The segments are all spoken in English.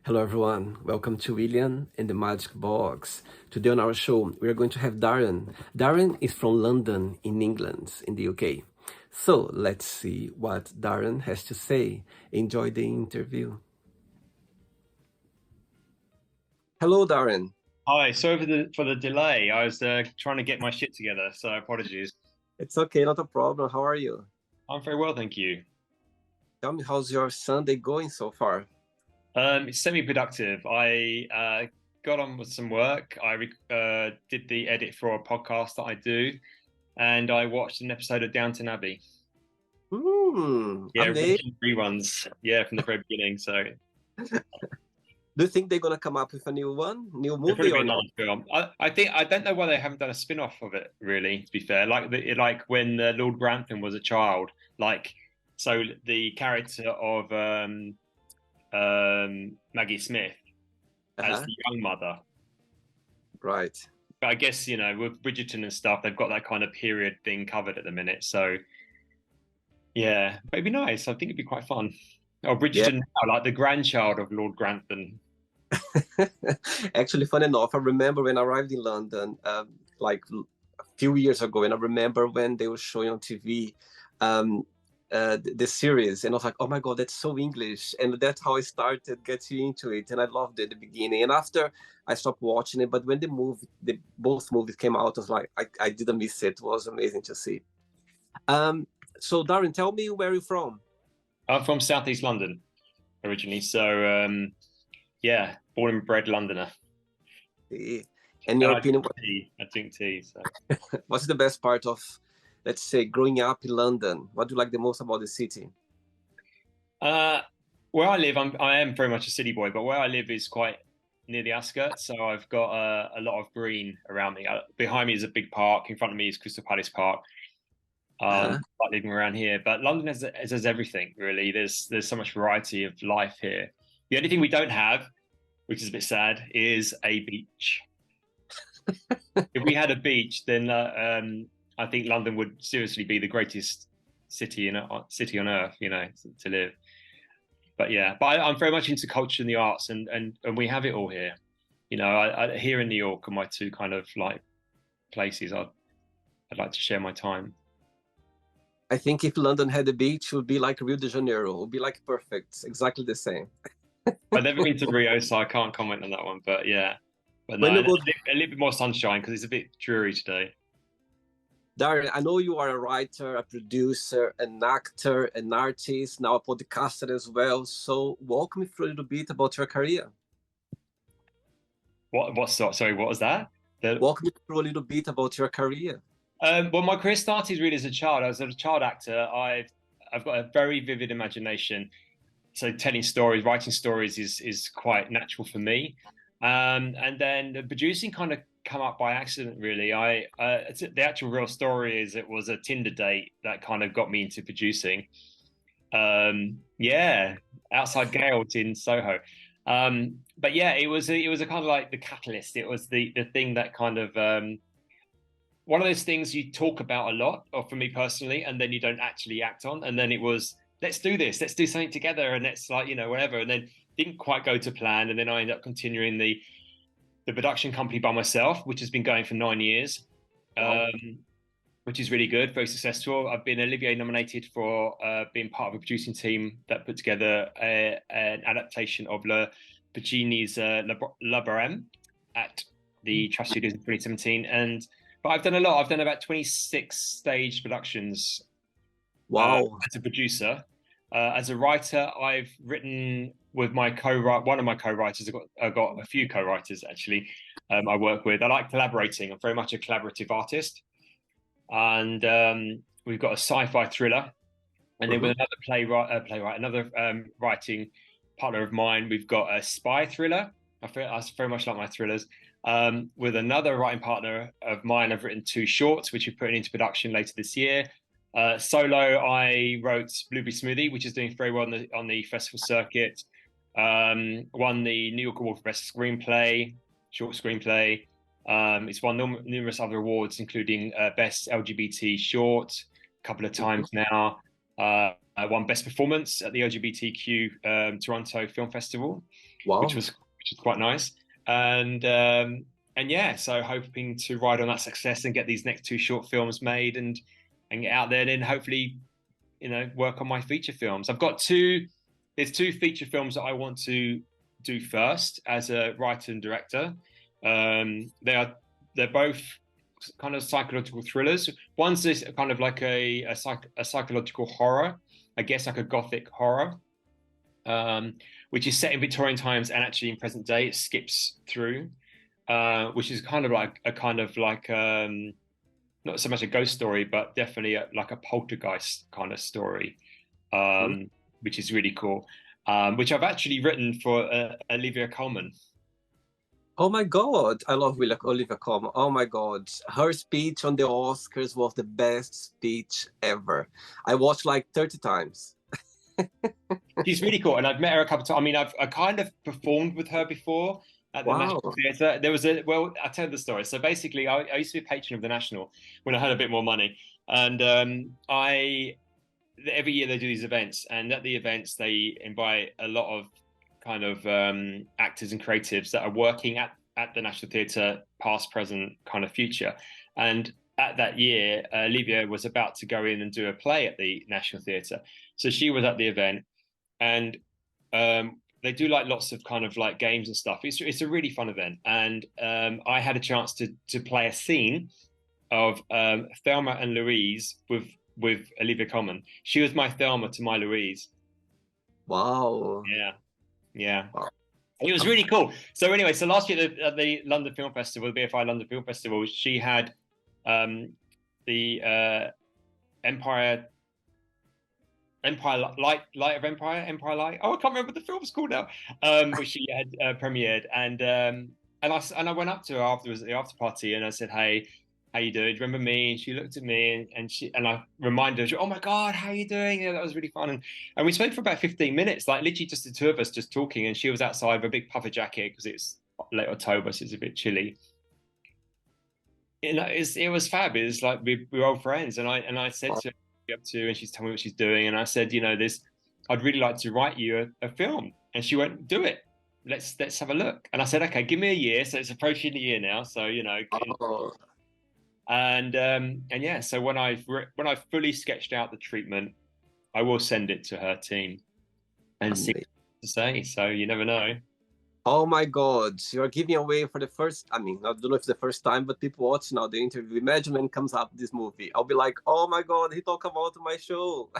Hello, everyone. Welcome to William and the Magic Box. Today on our show, we are going to have Darren. Darren is from London, in England, in the UK. So let's see what Darren has to say. Enjoy the interview. Hello, Darren. Hi, sorry for the delay. I was trying to get my shit together, so apologies. It's okay, not a problem. How are you? I'm very well, thank you. Tell me, how's your Sunday going so far? It's semi-productive. I got on with some work. I did the edit for a podcast that I do, and I watched an episode of Downton Abbey. Yeah, Amazing. reruns. Yeah, from the very beginning. So Do you think they're gonna come up with a new one, new it'll movie probably be or another not? film. I think I don't know why they haven't done a spin-off of it. Really, to be fair, like when Lord Grantham was a child, like so the character of Maggie Smith as Uh-huh. the young mother. Right. But I guess, with Bridgerton and stuff, they've got that kind of period thing covered at the minute. So yeah, but it'd be nice. I think it'd be quite fun. Oh, Yeah. Bridgerton now, like the grandchild of Lord Grantham. Actually, funny enough, I remember when I arrived in London, a few years ago, and I remember when they were showing on TV the series, and I was like, "Oh my God, that's so English!" And that's how I started getting into it, and I loved it at the beginning. And after I stopped watching it, but when both movies came out, I was like, I didn't miss it. It was amazing to see. Um, so, Darren, tell me where you're from. I'm from Southeast London originally. So yeah, born and bred Londoner. Eh, In And your I drink opinion, tea. I drink tea. So what's the best part of, let's say, growing up in London? What do you like the most about the city? uh where I live, I am very much a city boy, but where I live is quite near the outskirts, so I've got a lot of green around me. Behind me is a big park. In front of me is Crystal Palace Park. Uh-huh. Like living around here, but London has everything really. There's so much variety of life here. The only thing we don't have, which is a bit sad, is a beach. If we had a beach, then I think London would seriously be the greatest city on earth, to live. But yeah, but I'm very much into culture and the arts, and we have it all here. Here in New York are my two kind of like places I'd like to share my time. I think if London had a beach, it would be like Rio de Janeiro. It would be like perfect, exactly the same. I've never been to Rio, so I can't comment on that one. But yeah, but no, When you go, a little bit more sunshine because it's a bit dreary today. Darren, I know you are a writer, a producer, an actor, an artist, now a podcaster as well. So walk me through a little bit about your career. Sorry, what was that? The, Walk me through a little bit about your career. well, my career started really as a child. I was a child actor. I've got a very vivid imagination, so telling stories, writing stories is quite natural for me. And then the producing kind of come up by accident, really. The actual real story is it was a Tinder date that kind of got me into producing. Yeah, outside Gales in Soho. But yeah, it was a kind of like the catalyst. It was the thing that kind of one of those things you talk about a lot, or for me personally, and then you don't actually act on. And then it was, let's do this, let's do something together, and let's like whatever. And then didn't quite go to plan, and then I ended up continuing the production company by myself, which has been going for 9 years. Wow. Um, which is really good, very successful. I've been Olivier nominated for being part of a producing team that put together an adaptation of Le Puccini's La Bohème at the Trust Studios in 2017. But I've done a lot. I've done about 26 stage productions Wow. as a producer. As a writer, I've written with my co-writer, one of my co-writers. I've got a few co-writers actually. I work with. I like collaborating. I'm very much a collaborative artist, and we've got a sci-fi thriller, and then Mm-hmm. with another playwright, another writing partner of mine, we've got a spy thriller. I very much like my thrillers. With another writing partner of mine, I've written two shorts, which we're putting into production later this year. Solo, I wrote Blueberry Smoothie, which is doing very well on the festival circuit. Won the New York Award for Best Screenplay, short screenplay. It's won numerous other awards, including Best LGBT Short a couple of times now. won Best Performance at the LGBTQ Toronto Film Festival, Wow. which was quite nice. And yeah, so hoping to ride on that success and get these next 2 short films made and get out there, and then hopefully, you know, work on my feature films. I've got there's 2 feature films that I want to do first as a writer and director. They're both kind of psychological thrillers. One's this kind of like a psychological horror, I guess like a gothic horror, which is set in Victorian times and actually in present day. It skips through, which is kind of like not so much a ghost story, but definitely like a poltergeist kind of story, which is really cool. Which I've actually written for Olivia Colman. Oh my God, I love Olivia Colman. Oh my God, her speech on the Oscars was the best speech ever. I watched like 30 times. She's really cool, and I've met her a couple of times. I mean, I kind of performed with her before at the National Theatre. There was well, I'll tell you the story. So basically, I used to be a patron of the National when I had a bit more money, and every year they do these events, and at the events they invite a lot of kind of actors and creatives that are working at the National Theatre, past, present, kind of future. And at that year, Olivia was about to go in and do a play at the National Theatre. So she was at the event, and they do like lots of kind of like games and stuff. It's a really fun event, and I had a chance to play a scene of Thelma and Louise with Olivia Colman. She was my Thelma to my Louise. Wow. Yeah. Wow. It was really cool. So anyway, so last year at the London Film Festival, the BFI London Film Festival, she had the Empire Light. Oh, I can't remember what the film's called now. Which she had premiered, and I went up to her afterwards at the after party, and I said, "Hey, how you doing? Do you remember me?" And she looked at me, and I reminded her, "Oh my God, how are you doing? Yeah, that was really fun." And we spoke for about 15 minutes, like literally just the 2 of us just talking. And she was outside with a big puffer jacket because it's late October, so it's a bit chilly. You know, it was fab. It was like we were old friends, and I said to her, "Up to," and she's telling me what she's doing, and I said, "You know, I'd really like to write you a film." And she went, "Do it. Let's have a look." And I said, "Okay, give me a year." So it's approaching a year now. So you know. And yeah, so when I've fully sketched out the treatment, I will send it to her team and see what to say. So you never know. Oh my God, you're giving away for the first, I mean, I don't know if it's the first time, but people watching now the interview, imagine when it comes up this movie. I'll be like, oh my God, he talked about my show.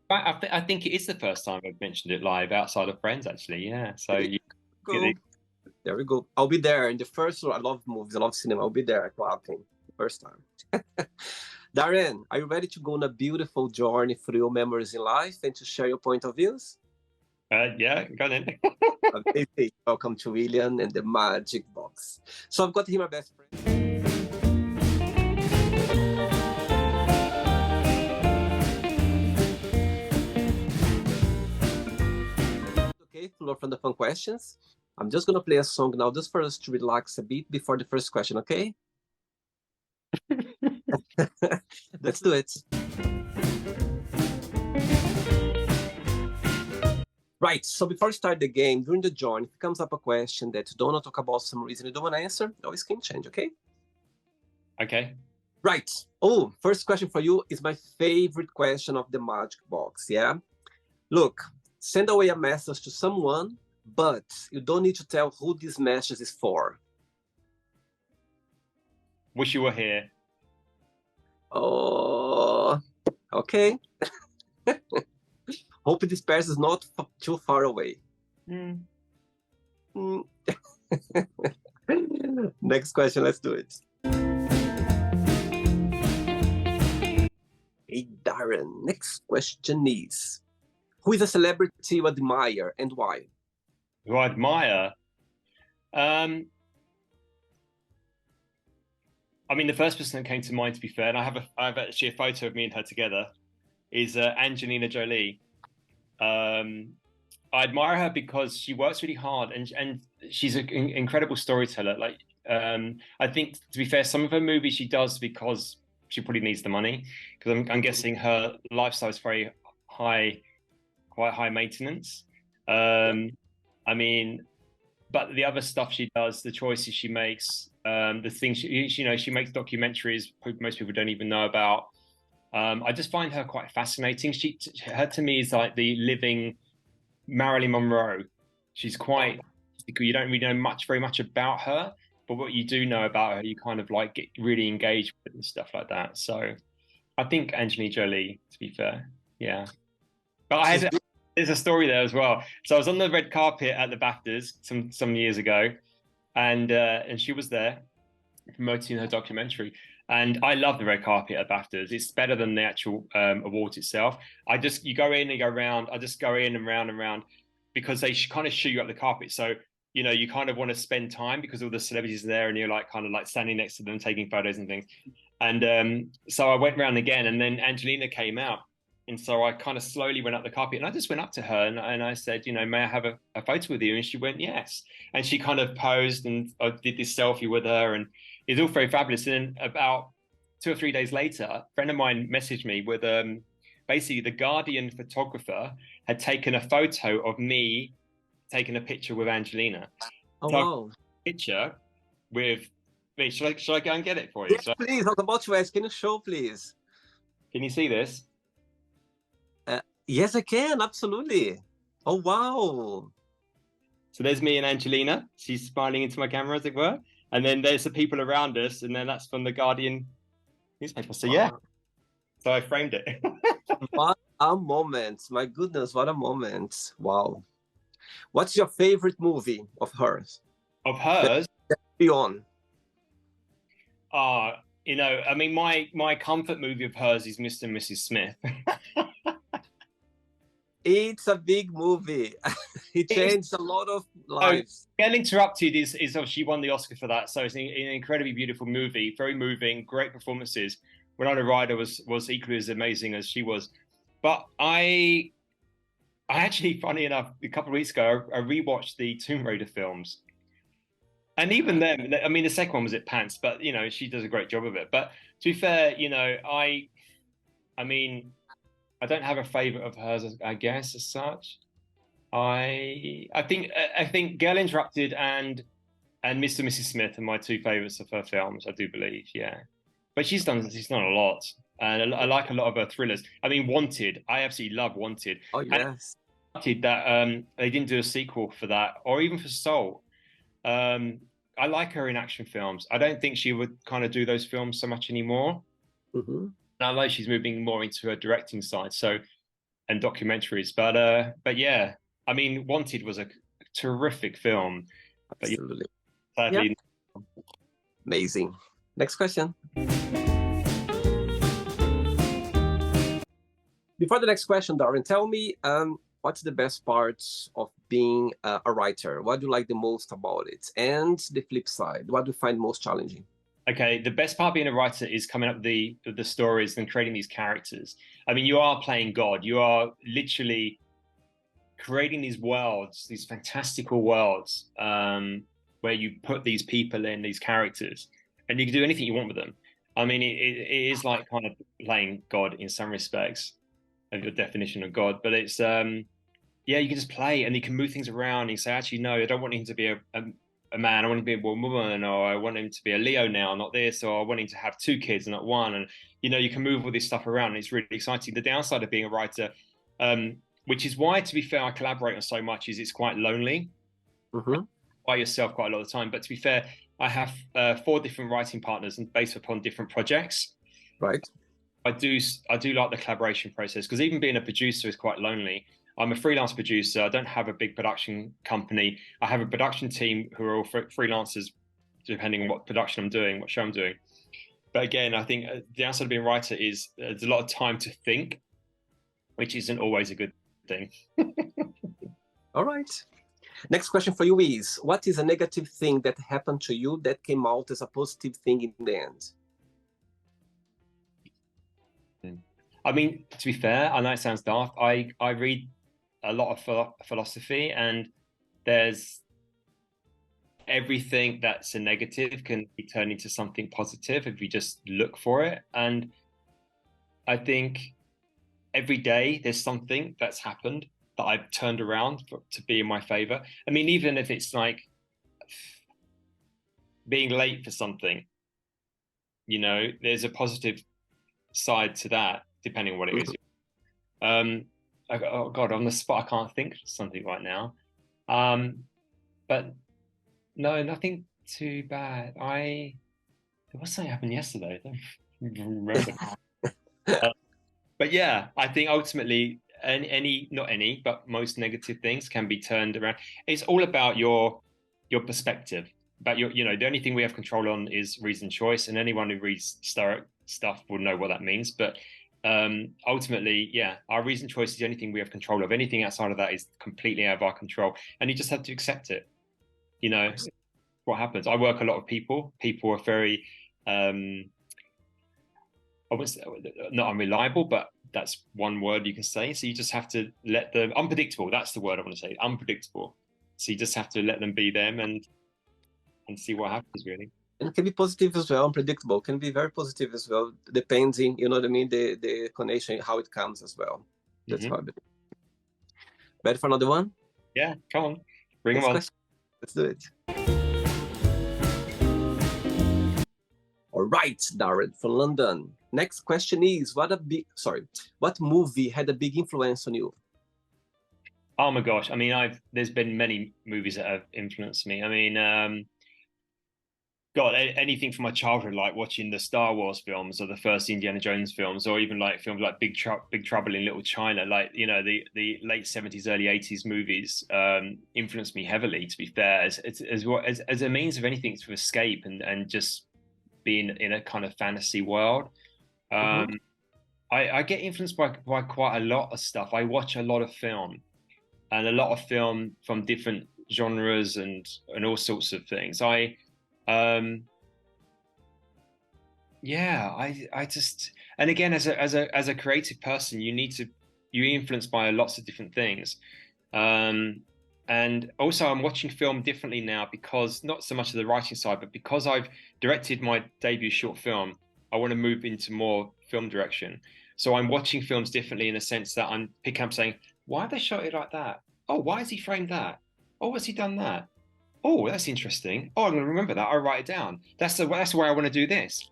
I think it is the first time I've mentioned it live outside of Friends, actually. Yeah. So there we go. I'll be there in the first one. I love movies, I love cinema. I'll be there clapping the first time. Darren, are you ready to go on a beautiful journey through your memories in life and to share your point of views? Yeah, go on then. Welcome to William and the Magic Box. So I've got here my best friend. Okay, floor from the fun questions. I'm just gonna play a song now, just for us to relax a bit before the first question, okay? Let's do it. Right, so before we start the game, during the journey, if it comes up a question that you don't want to talk about some reason you don't want to answer, always can change, okay? Okay. Right. Oh, first question for you is my favorite question of the Magic Box, yeah? Look, send away a message to someone, but you don't need to tell who this message is for. Wish you were here. Oh, okay. Hope this person is not too far away. Next question, let's do it. Hey, Darren, next question is, who is a celebrity you admire and why? Who I admire? I mean, the first person that came to mind, to be fair, and I have actually a photo of me and her together, is Angelina Jolie. I admire her because she works really hard and she's an incredible storyteller. Like, I think, to be fair, some of her movies she does because she probably needs the money, because I'm guessing her lifestyle is very high, quite high maintenance. I mean, but the other stuff she does, the choices she makes, the things she makes documentaries most people don't even know about. I just find her quite fascinating. Her to me is like the living Marilyn Monroe. She's quite, you don't really know very much about her, but what you do know about her, you kind of like get really engaged with and stuff like that. So I think Angelina Jolie, to be fair, yeah. But there's a story there as well. So I was on the red carpet at the BAFTAs some years ago, and she was there promoting her documentary. And I love the red carpet at BAFTAs. It's better than the actual awards itself. You go in and go around. I just go in and round and round because they kind of shoot you up the carpet. So, you kind of want to spend time because all the celebrities are there and you're like kind of like standing next to them, taking photos and things. And so I went round again, and then Angelina came out. And so I kind of slowly went up the carpet, and I just went up to her and I said, may I have a photo with you? And she went, yes. And she kind of posed, and I did this selfie with her, and it's all very fabulous. And then about 2 or 3 days later, a friend of mine messaged me with basically the Guardian photographer had taken a photo of me taking a picture with Angelina. Oh, so wow. Picture with me. Should I go and get it for you? Yes, please. I was about to ask. Can you show, please? Can you see this? Yes, I can. Absolutely. Oh, wow. So there's me and Angelina. She's smiling into my camera, as it were. And then there's the people around us, and then that's from the Guardian newspaper. So yeah, so I framed it. What a moment. My goodness, what a moment. Wow. What's your favorite movie of hers? Of hers? Beyond. I mean, my comfort movie of hers is Mr. and Mrs. Smith. It's a big movie. It changed a lot of lives. Getting Interrupted is she won the Oscar for that. So it's an incredibly beautiful movie, very moving, great performances. Winona Ryder was equally as amazing as she was. But I actually, funny enough, a couple of weeks ago, I rewatched the Tomb Raider films. And even then, I mean, the second one was at Pants, but she does a great job of it. But to be fair, I mean, I don't have a favorite of hers, I guess, as such. I think Girl Interrupted and Mr. and Mrs. Smith are my two favorites of her films, I do believe, yeah. But she's done a lot. And I like a lot of her thrillers. I mean, Wanted. I absolutely love Wanted. Oh, yes. And that they didn't do a sequel for that, or even for Soul. I like her in action films. I don't think she would kind of do those films so much anymore. Mm-hmm. I know she's moving more into her directing side, and documentaries. But yeah, I mean, Wanted was a terrific film. Absolutely. But sadly, yeah. Amazing. Next question. Before the next question, Darren, tell me what's the best parts of being a writer? What do you like the most about it? And the flip side, what do you find most challenging? Okay, the best part of being a writer is coming up with the stories and creating these characters. I mean, you are playing God. You are literally creating these worlds, these fantastical worlds, where you put these people in, these characters, and you can do anything you want with them. I mean, it is like kind of playing God in some respects of your definition of God, but it's yeah, you can just play and you can move things around and you say, actually, no, I don't want him to be a man, I want him to be a woman, or I want him to be a Leo now, not this, or I want him to have 2 kids, not 1. And you can move all this stuff around, and it's really exciting. The downside of being a writer, which is why, to be fair, I collaborate on so much, is it's quite lonely by yourself quite a lot of the time. But to be fair, I have 4 different writing partners and based upon different projects. Right. I do like the collaboration process, because even being a producer is quite lonely. I'm a freelance producer. I don't have a big production company. I have a production team who are all freelancers, depending on what production I'm doing, what show I'm doing. But again, I think the downside of being a writer is there's a lot of time to think, which isn't always a good thing. All right. Next question for you is, what is a negative thing that happened to you that came out as a positive thing in the end? I mean, to be fair, I know it sounds daft. I read a lot of philosophy, and there's everything that's a negative can be turned into something positive if you just look for it. And I think every day there's something that's happened that I've turned around to be in my favor. I mean, even if it's like being late for something, there's a positive side to that, depending on what it is. Oh God, on the spot, I can't think of something right now. But no, nothing too bad. There was something happened yesterday. I don't remember. But yeah, I think ultimately but most negative things can be turned around. It's all about your perspective. About the only thing we have control on is reason choice, and anyone who reads Stoic stuff will know what that means. But ultimately, yeah, our reason choice is the only thing we have control of. Anything outside of that is completely out of our control, and you just have to accept it. What happens. I work a lot with people. People are very I was not unreliable, but that's one word you can say. So you just have to let them unpredictable. That's the word I want to say. Unpredictable. So you just have to let them be them and see what happens, really. And it can be positive as well. Unpredictable can be very positive as well, depending, you know what I mean, the connection, how it comes as well. That's how I believe. Ready for another one? Yeah, come on, bring them on. Question. Let's do it. All right, Darren from London. Next question is, what movie had a big influence on you? Oh my gosh, I mean, there's been many movies that have influenced me. I mean, God, anything from my childhood, like watching the Star Wars films or the first Indiana Jones films, or even like films like Big Trouble in Little China, like the late 70s, early 80s movies influenced me heavily. To be fair, as a means of anything to escape and just being in a kind of fantasy world. I get influenced by quite a lot of stuff. I watch a lot of film, and a lot of film from different genres and all sorts of things. I just, and again, as a creative person, you're influenced by lots of different things. And also I'm watching film differently now, because not so much of the writing side, but because I've directed my debut short film, I want to move into more film direction. So I'm watching films differently in the sense that I'm picking up saying, why have they shot it like that? Oh, why has he framed that? Oh, has he done that? Oh, that's interesting. Oh, I'm going to remember that. I'll write it down. That's the way I want to do this.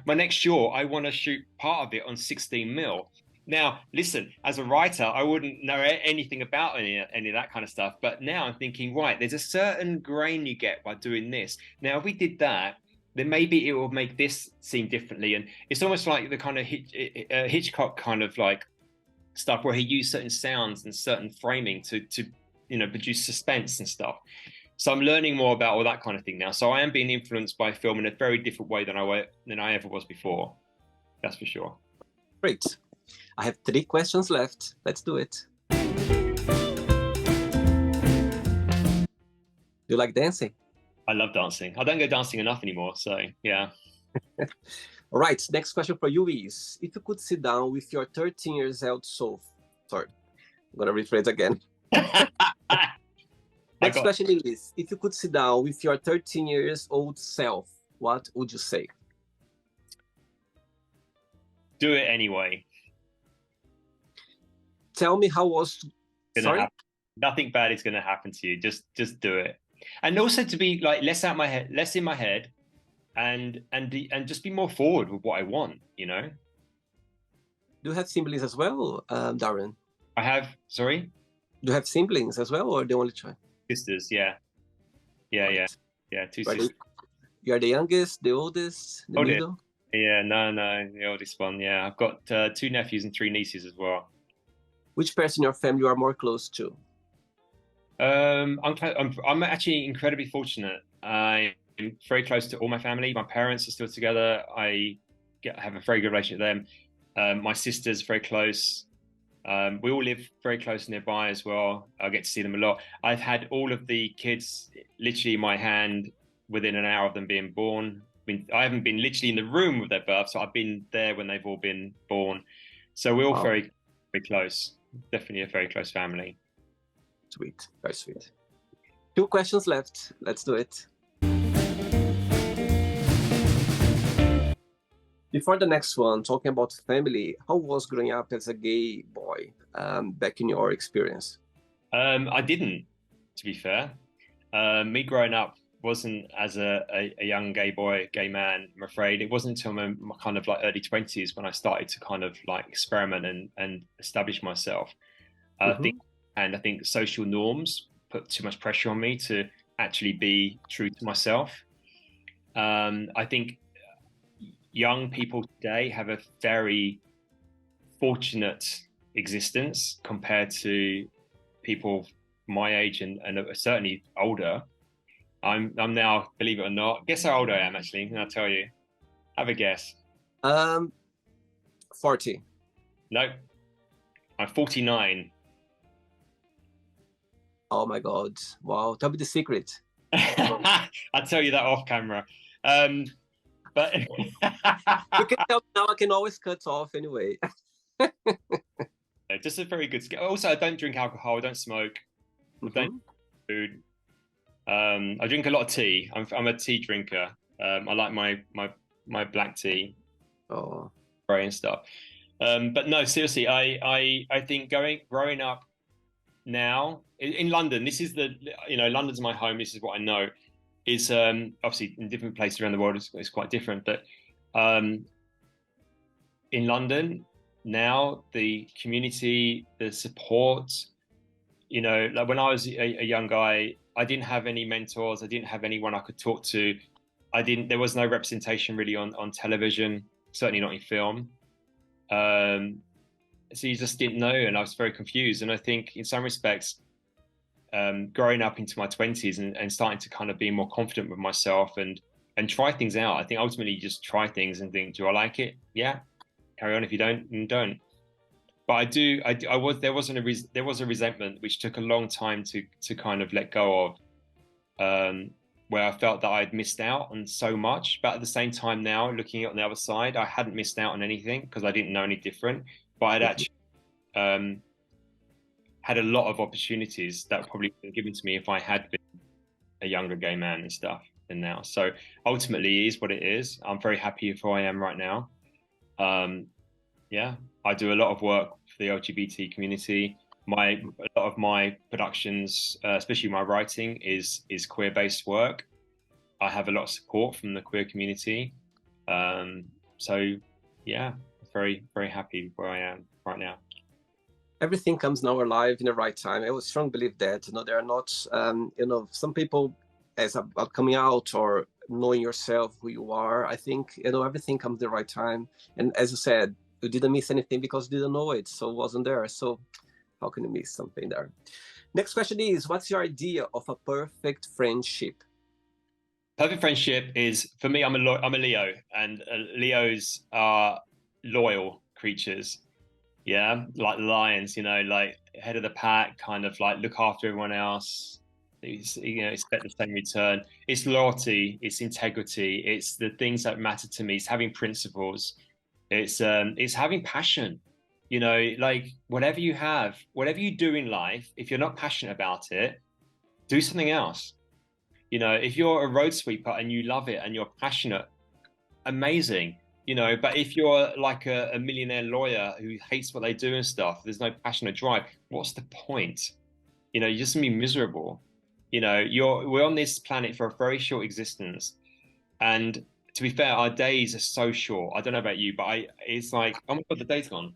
My next short, I want to shoot part of it on 16mm. Now, listen, as a writer, I wouldn't know anything about any of that kind of stuff. But now I'm thinking, right, there's a certain grain you get by doing this. Now, if we did that, then maybe it will make this seem differently. And it's almost like the kind of Hitchcock kind of like stuff where he used certain sounds and certain framing to produce suspense and stuff. So I'm learning more about all that kind of thing now. So I am being influenced by film in a very different way than I ever was before. That's for sure. Great. I have 3 questions left. Let's do it. Do you like dancing? I love dancing. I don't go dancing enough anymore, so yeah. All right, next question for you is, if you could sit down with your 13 years old self, sorry, I'm gonna rephrase again. Next question is, if you could sit down with your 13 years old self, what would you say? Do it anyway. Tell me how was. Sorry? Nothing bad is going to happen to you. Just do it. And also to be like less in my head, and just be more forward with what I want, Do you have siblings as well, Darren? I have, sorry? Do you have siblings as well, or the only child? Sisters, yeah. Yeah, 2 sisters. You are the youngest, the oldest, the middle? Yeah, no, the oldest one, yeah. I've got 2 nephews and 3 nieces as well. Which person in your family you are more close to? I'm actually incredibly fortunate. I'm very close to all my family. My parents are still together. I have a very good relationship with them. My sister's very close. We all live very close nearby as well. I get to see them a lot. I've had all of the kids literally in my hand within an hour of them being born. I haven't been literally in the room with their birth, so I've been there when they've all been born. So we're all very, very close. Definitely a very close family. Sweet, very sweet. 2 questions left. Let's do it. Before the next one, talking about family, how was growing up as a gay boy back in your experience? I didn't, to be fair. Me growing up wasn't as a young gay boy, gay man, I'm afraid. It wasn't until my kind of like early 20s when I started to kind of like experiment and establish myself. I think social norms put too much pressure on me to actually be true to myself. I think young people today have a very fortunate existence compared to people my age and certainly older. I'm now, believe it or not, guess how old I am actually, and I'll tell you. Have a guess. 40. No, I'm 49. Oh my God. Wow. Tell me the secret. I'll tell you that off camera. But you can tell now, I can always cut off anyway. Just a very good skill. Also, I don't drink alcohol, I don't smoke, I don't food. I drink a lot of tea. I'm a tea drinker. I like my black tea. Oh. And stuff. But no, seriously, I think growing up now in London, this is London's my home, this is what I know. Is obviously in different places around the world it's quite different, but in London now, the community, the support, like when I was a young guy, I didn't have any mentors, I didn't have anyone I could talk to. There was no representation really on television, certainly not in film. So you just didn't know, and I was very confused. And I think in some respects, growing up into my 20s and starting to kind of be more confident with myself and try things out. I think ultimately you just try things and think, do I like it? Yeah, carry on. If you don't, then don't. But there was a resentment which took a long time to kind of let go of, where I felt that I'd missed out on so much. But at the same time now, looking on the other side, I hadn't missed out on anything because I didn't know any different. But I'd actually had a lot of opportunities that probably been given to me if I had been a younger gay man and stuff than now. So ultimately, it is what it is. I'm very happy with who I am right now. Yeah, I do a lot of work for the LGBT community. A lot of my productions, especially my writing, is queer-based work. I have a lot of support from the queer community. So yeah, very, very happy where I am right now. Everything comes in our life in the right time. I would strongly believe that. There are not, some people as about coming out or knowing yourself, who you are. I think, everything comes at the right time. And as you said, you didn't miss anything because you didn't know it, so it wasn't there. So how can you miss something there? Next question is, what's your idea of a perfect friendship? Perfect friendship is, for me, I'm a Leo, and Leos are loyal creatures. Yeah, like lions, like head of the pack, kind of like look after everyone else. Expect the same return. It's loyalty, it's integrity, it's the things that matter to me. It's having principles. It's having passion. Like whatever you have, whatever you do in life, if you're not passionate about it, do something else. If you're a road sweeper and you love it and you're passionate, amazing. But if you're like a millionaire lawyer who hates what they do and stuff, there's no passion or drive, what's the point? You're just gonna be miserable. We're on this planet for a very short existence. And to be fair, our days are so short. I don't know about you, but it's like, oh my God, the day's gone.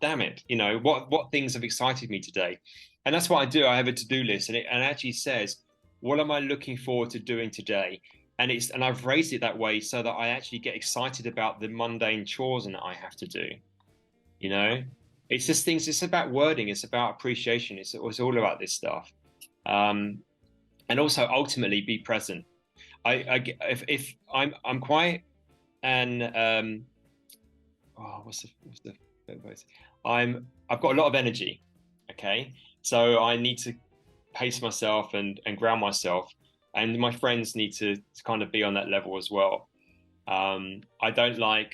Damn it. What things have excited me today? And that's what I do. I have a to-do list, and it actually says, what am I looking forward to doing today? And I've raised it that way so that I actually get excited about the mundane chores that I have to do. It's just things. It's about wording. It's about appreciation. It's all about this stuff, and also ultimately be present. If I'm quite an what's the voice? I've got a lot of energy. Okay, so I need to pace myself and ground myself. And my friends need to kind of be on that level as well. I don't know,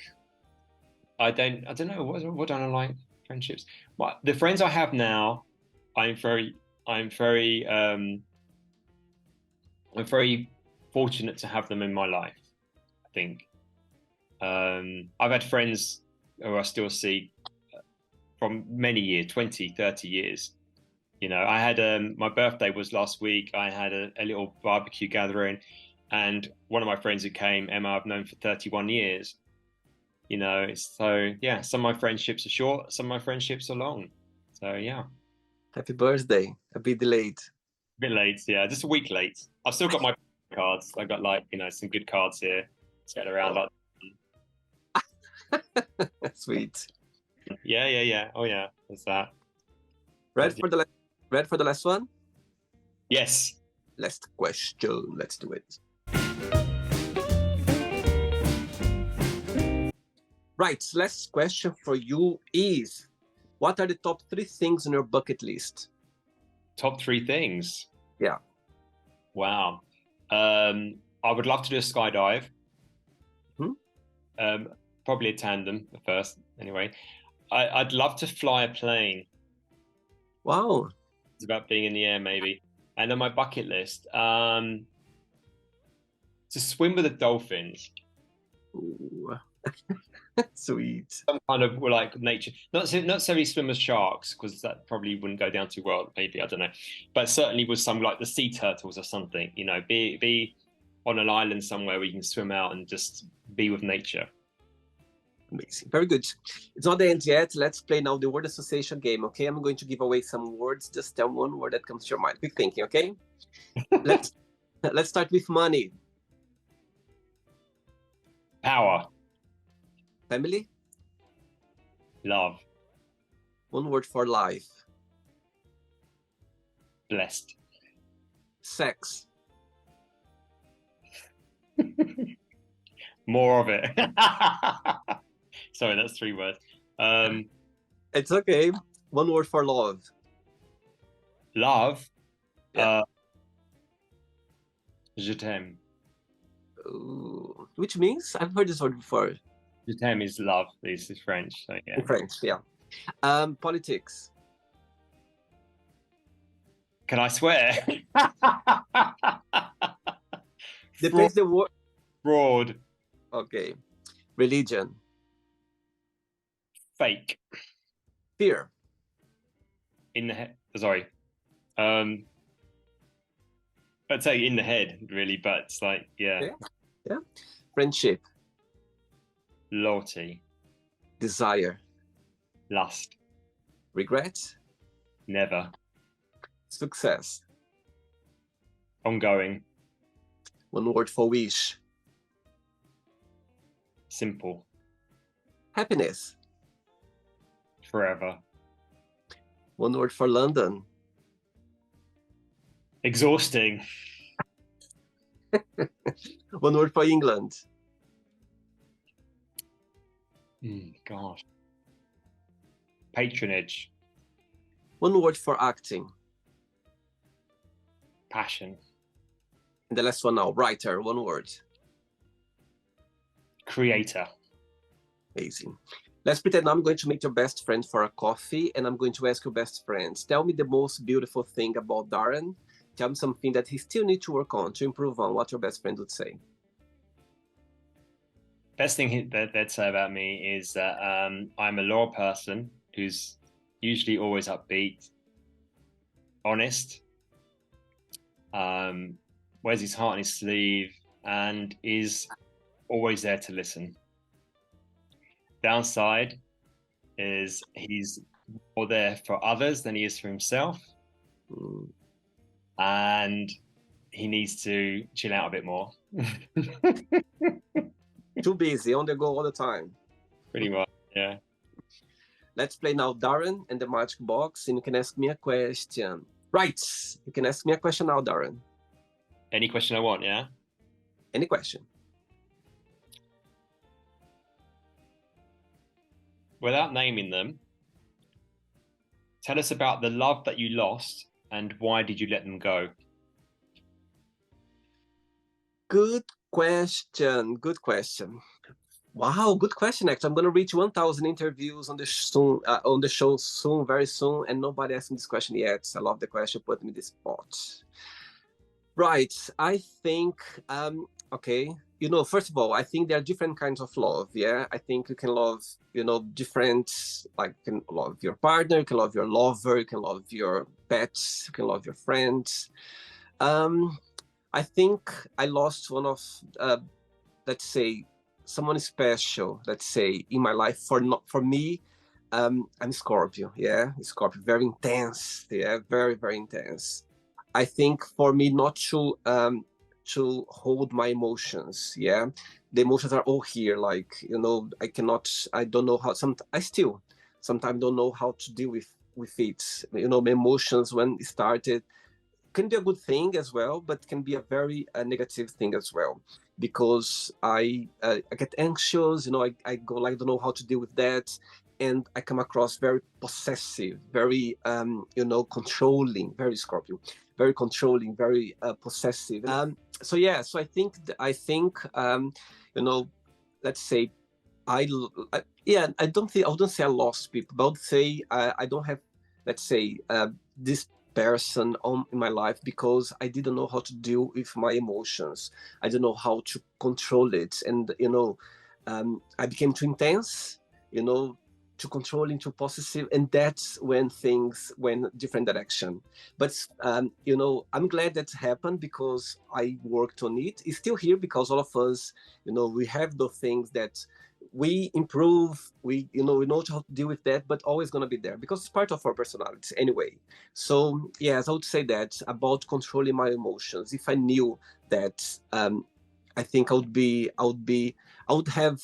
what don't I like friendships? The friends I have now, I'm very I'm very fortunate to have them in my life, I think. I've had friends who I still see from many years, 20, 30 years. You know, I had my birthday was last week. I had a little barbecue gathering, and one of my friends who came, Emma, I've known for 31 years. You know, so yeah, some of my friendships are short, some of my friendships are long. So yeah. Happy birthday. A bit delayed. A bit late, yeah, just a week late. I've still got my cards. I've got like, you know, some good cards here sitting around. Like, Sweet. yeah. Oh yeah, there's that. Ready for the last one? Yes. Last question. Let's do it. Right. Last question for you is, what are the top 3 things on your bucket list? Top 3 things. Yeah. Wow. I would love to do a skydive. Probably a tandem at first, anyway. I'd love to fly a plane. Wow. It's about being in the air, maybe. And on my bucket list, to swim with the dolphins. Ooh. Sweet. Some kind of like nature, not necessarily swim with sharks, because that probably wouldn't go down too well. Maybe, I don't know, but certainly with some like the sea turtles or something. You know, be on an island somewhere where you can swim out and just be with nature. Amazing. Very good. It's not the end yet. Let's play now the word association game, okay? I'm going to give away some words. Just tell one word that comes to your mind. Quick thinking, okay? Let's start with money. Power. Family. Love. One word for life. Blessed. Sex. More of it. Sorry, that's 3 words. It's okay. One word for love. Love. Yeah. Je t'aime. Which means, I've heard this word before. Je t'aime is love. This is French. So yeah. In French, yeah. Politics. Can I swear? Depends the word. Fraud. Okay. Religion. Fake. Fear. In the head. Sorry. I'd say in the head, really, but it's like, yeah. Friendship. Loyalty. Desire. Lust. Regret. Never. Success. Ongoing. One word for wish. Simple. Happiness. Forever. One word for London. Exhausting. One word for England. Gosh. Patronage. One word for acting. Passion. And the last one now, writer. One word. Creator. Amazing. Let's pretend I'm going to meet your best friend for a coffee, and I'm going to ask your best friends, tell me the most beautiful thing about Darren. Tell me something that he still needs to work on, to improve on. What your best friend would say? Best thing that they'd say about me is that I'm a loyal person who's usually always upbeat, honest, wears his heart on his sleeve, and is always there to listen. Downside is he's more there for others than he is for himself. And he needs to chill out a bit more. Too busy, on the go all the time. Pretty much, yeah. Let's play now Darren and the magic box, and you can ask me a question. Right, you can ask me a question now, Darren. Any question I want, yeah? Any question. Without naming them, tell us about the love that you lost and why did you let them go? Good question. Good question. Wow, good question. Actually, I'm going to reach 1,000 interviews on the show soon, very soon, and nobody asked me this question yet. I love the question. Put me in the spot. Right. I think, okay, first of all, I think there are different kinds of love. Yeah. I think you can love, different, like, you can love your partner, you can love your lover, you can love your pets, you can love your friends. Um, I think I lost one of, let's say, someone special, let's say, in my life. For me, I'm Scorpio. Yeah. Scorpio, very intense. Yeah. Very, very intense. I think for me not to hold my emotions, yeah, the emotions are all here. Like I don't know how. I still sometimes don't know how to deal with it. My emotions when it started can be a good thing as well, but can be a very negative thing as well because I get anxious. I go like don't know how to deal with that, and I come across very possessive, very controlling, very Scorpio, very controlling, very possessive. So yeah, so I think let's say yeah, I wouldn't say I lost people, but I would say I don't have, let's say, this person in my life because I didn't know how to deal with my emotions. I didn't know how to control it, and I became too intense, too controlling, too possessive, and that's when things went different direction. But I'm glad that happened because I worked on it. It's still here because all of us, we have those things that we improve, we know how to deal with that, but always going to be there because it's part of our personality anyway. So yes, I would say that about controlling my emotions. If I knew that, I think I would have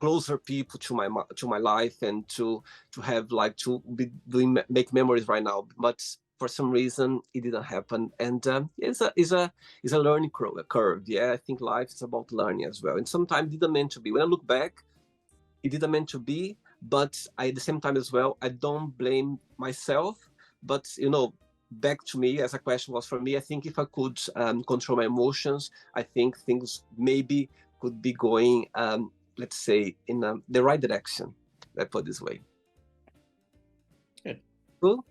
closer people to my life, and to have like to be doing make memories right now. But for some reason it didn't happen, and it's a learning curve. Yeah, I think life is about learning as well, and sometimes it didn't meant to be. When I look back, it didn't meant to be, but at the same time as well, I don't blame myself. But back to me, as a question was for me, I think if I could control my emotions, I think things maybe could be going, let's say, in the right direction. Let's put it this way. Good. Cool.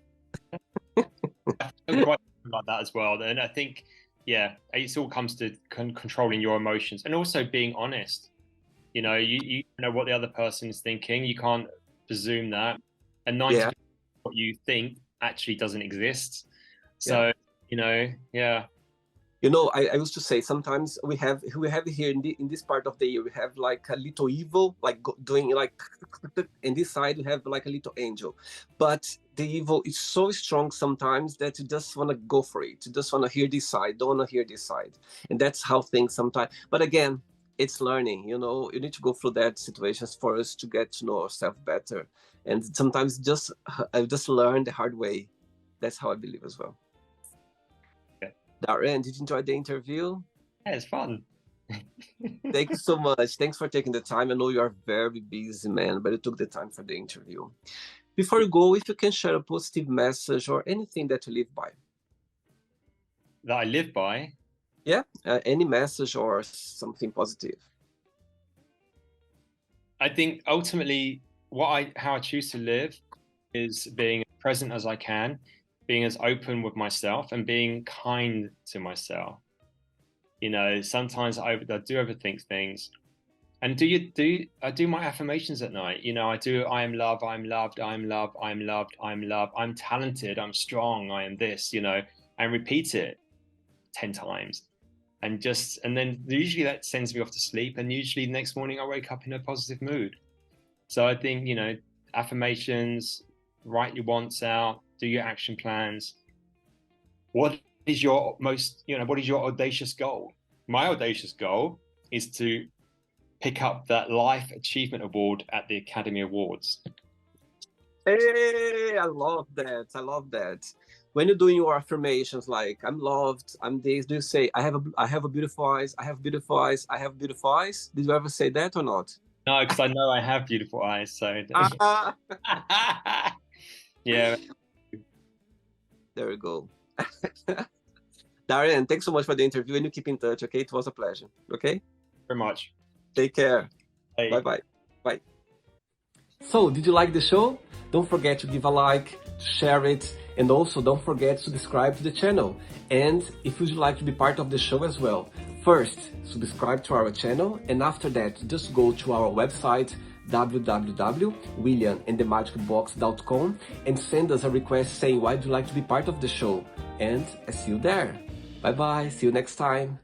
I'm quite like that as well. And I think, yeah, it all comes to controlling your emotions and also being honest. You know what the other person is thinking. You can't presume that, and 90% Yeah, of what you think actually doesn't exist. yeah. So, yeah. I used to say sometimes we have here in this part of the year we have like a little evil like doing like, and this side we have like a little angel, but the evil is so strong sometimes that you just want to go for it. You just want to hear this side, don't want to hear this side, and that's how things sometimes. But again, it's learning. You need to go through that situations for us to get to know ourselves better, and sometimes just learn the hard way. That's how I believe as well. Darren, did you enjoy the interview? Yeah, it's fun. Thank you so much. Thanks for taking the time. I know you are very busy, man, but you took the time for the interview. Before you go, if you can share a positive message or anything that you live by. That I live by. Yeah, any message or something positive. I think ultimately how I choose to live is being as present as I can, being as open with myself and being kind to myself. Sometimes I do overthink things. And I do my affirmations at night. I am love, I'm loved, I'm loved, I'm loved, I'm loved, I'm talented, I'm strong, I am this, and repeat it 10 times. And then usually that sends me off to sleep. And usually the next morning I wake up in a positive mood. So I think, affirmations, write your wants out, do your action plans. What is your audacious goal? My audacious goal is to pick up that Life Achievement Award at the Academy Awards. Hey, I love that. I love that. When you're doing your affirmations like I'm loved, I'm this, do you say I have a beautiful eyes, I have beautiful eyes, I have beautiful eyes? Did you ever say that or not? No, because I know I have beautiful eyes. So Ah, yeah. there we go. Darren, thanks so much for the interview, and you keep in touch, okay? It was a pleasure, okay? Very much. Take care. Hey. Bye-bye. Bye. So, did you like the show? Don't forget to give a like, share it, and also don't forget to subscribe to the channel. And if you'd like to be part of the show as well, first subscribe to our channel, and after that just go to our website www.williamandthemagicbox.com and send us a request saying why you'd like to be part of the show, and I see you there. Bye bye, see you next time.